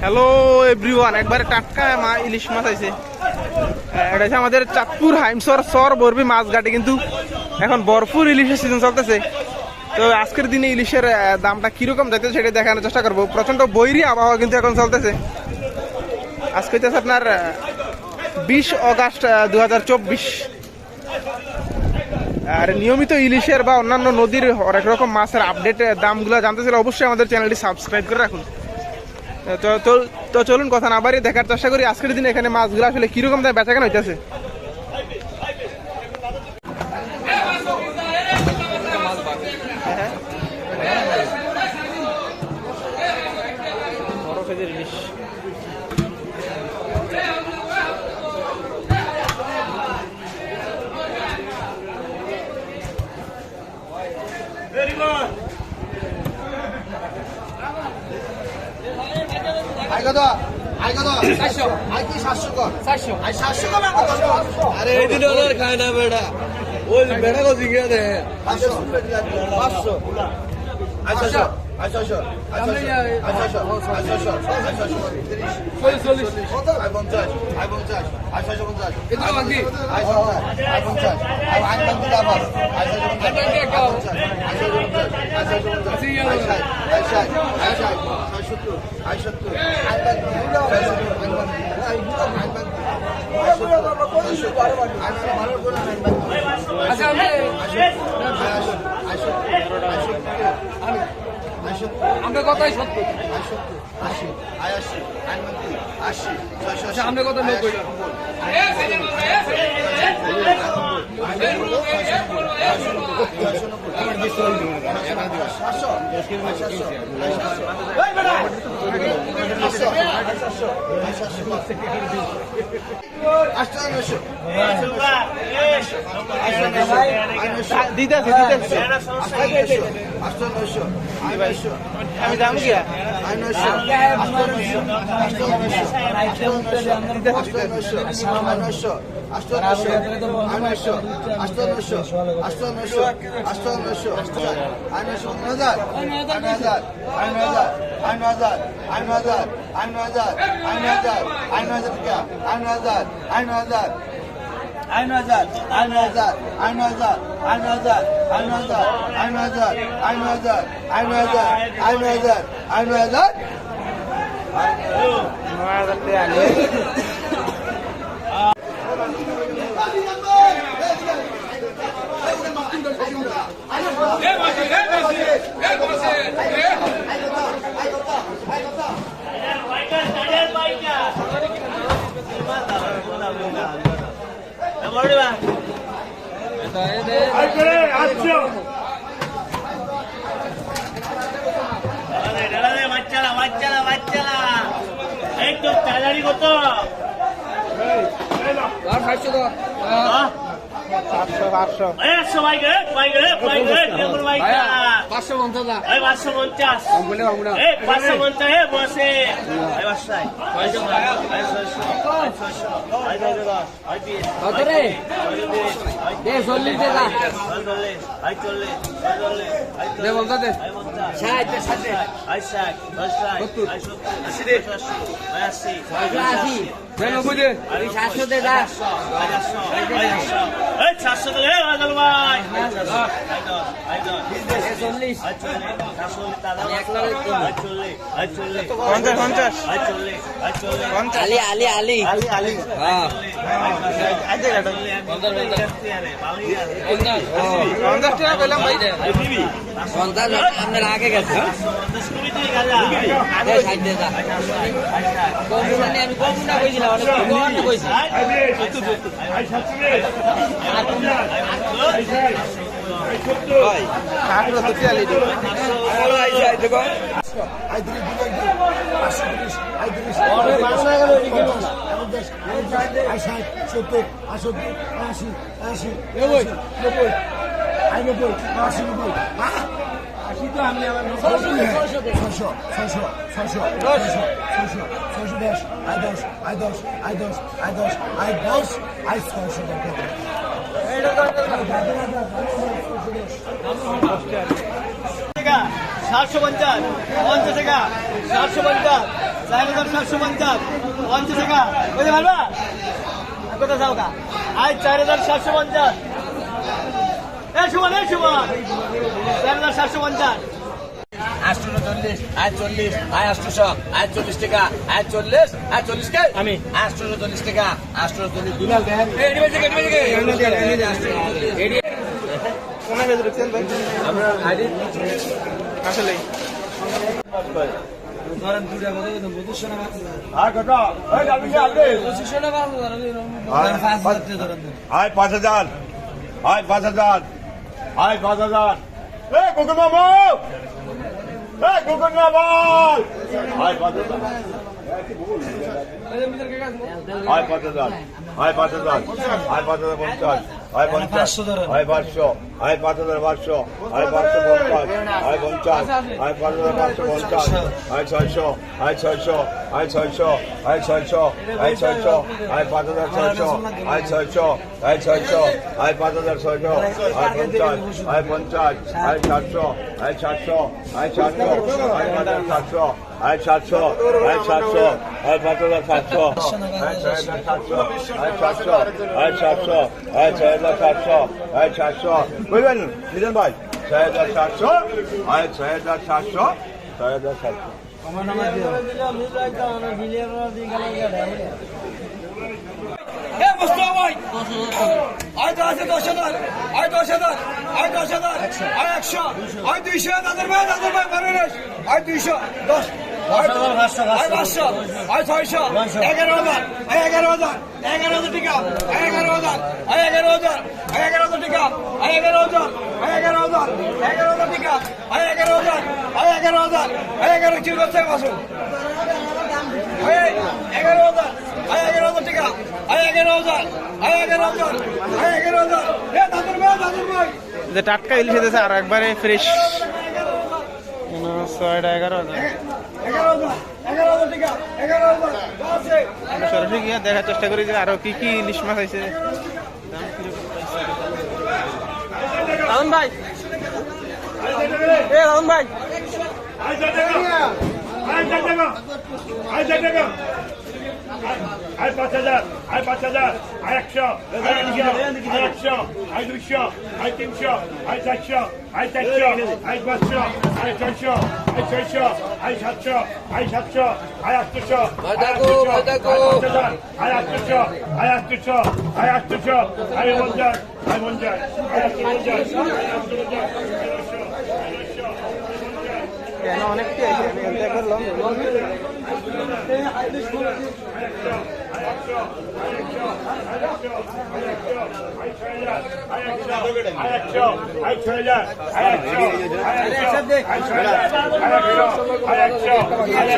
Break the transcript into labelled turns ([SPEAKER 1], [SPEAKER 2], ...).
[SPEAKER 1] Hello everyone, একবারে টাটকা ইলিশ মাছ আছে। এটা হচ্ছে আমাদের চাঁদপুর হাইমসর সর বরবি মাছ ঘাটে, কিন্তু এখন ভরপুর ইলিশের সিজন চলতেছে। তো আজকের দিনে ইলিশের দামটা কিরকম যাইতেছে সেটা দেখানোর চেষ্টা করবো। প্রচন্ড বৈরী আবহাওয়া কিন্তু এখন চলতেছে। আজকে হচ্ছে আপনার 20 অগাস্ট 2024। আর নিয়মিত ইলিশের বা অন্যান্য নদীর অনেক রকম মাছের আপডেট দামগুলো জানতে চাইলে অবশ্যই আমাদের চ্যানেলটি সাবস্ক্রাইব করে রাখুন। তো চলুন কথা না বাড়িয়ে দেখার চেষ্টা করি আজকের দিনে এখানে মাছগুলো আসলে কিরকম দামে বেচা কেনা হইতেছে। বড় কেজির ইলিশ
[SPEAKER 2] খায় না বেড়া, ওই বেড়া কো জিজ্ঞাসা দে 500
[SPEAKER 3] আমরা কথাই 70
[SPEAKER 2] 80 81 80 80
[SPEAKER 3] আমরা কথা 90
[SPEAKER 1] আমি দাম গিয়া
[SPEAKER 4] বাচ্চালা একটু তাড়াতাড়ি কত
[SPEAKER 1] 500
[SPEAKER 3] আপনার আগে গেছে আমি কমটা কইছিলাম
[SPEAKER 2] টাকা 750 50 টাকা 750 4750 50 টাকা বুঝতে পারবা কত যাও কা আজ 4750 এই সুমন 4750
[SPEAKER 3] 840 আয় 40 আয় 800 আয় 40 টাকা আয় 40 আয় 40 কে আমি 840 টাকা 840 দুলাল দেন এডি বাজে এডি
[SPEAKER 1] কোনে বেজে রেখেছেন ভাই
[SPEAKER 3] আমরা আইডি
[SPEAKER 1] আসলে
[SPEAKER 3] ধরেন দুটা কথা বুঝছ না
[SPEAKER 2] আর কত এই আপনি আপনি
[SPEAKER 3] বুঝছ না ধরেন
[SPEAKER 5] আয় 5000 আয় 5000 আয় 5000 এ কোকন মামা এ কোকন মামা আয় 5000 আয় 5000 আয় 5000 আয় 5050 আয় 50 আয় 500 আয় 5500 আয় 550 আয় 50 আয় 5550 আয় 600 আয় 600 আয় 600 আয় 600 আয় 600 আয় 5600 আয় 600 আয় 600 আয় 5600 আয় 50 আয় 50 আয় 700 আয় 700 আয় 700 আয় 5700 আয় 700 আয় 700 আয় 5700 আয় 6700 আয় 700 আয় 700 আয় 6700 আয় 700 বুঝলেন নিজান ভাই 6700 আয় 6700 6700
[SPEAKER 3] আমার নাম দিও
[SPEAKER 2] এ মুস্তাফা ভাই আয় 10,000 আয় 10,000 আয় 10,000 আয় 100 আয় 200 দাদর ভাই মারেন আয় 200 10 আয় 500 আয় 600 11,000 আয় 11,000 11,000 টাকা আয় 11,000 আয় 11,000 আয় 11,000 টাকা আয় 11,000 আয় 11,000 11,000 টাকা আয় 11,000 আয় 11,000 আয় 11 কি করছে বাসু আয় 11,000 আয় 11,000 টাকা আয় 11,000 আয় 11,000 আয় 11,000 এ দাদর ভাই
[SPEAKER 1] যে টাটকা ইলিশ এসেছে আর একবারে ফ্রেশ 11,000
[SPEAKER 2] 11,000 টাকা 11,000 আছে
[SPEAKER 1] সরাসরি গিয়ে দেখার চেষ্টা করি যে আরো কি কি ইলিশ মাছ আছে রাহুল ভাই রাহুল ভাই
[SPEAKER 5] আয় 5000 আয় 5000 আয় 100 আয় 100 আয় 200 আয় 300 আয় 400 আয় 400 আয় 500 আয় 600 আয় 600 আয় 700 আয় 700 আয় 800 আয় 800 আয় 800 আয় 800 আয় 800 আয় 1000 আয় 1000 আয় 1000
[SPEAKER 1] কেন অনেকটি আছে একবার লং
[SPEAKER 5] I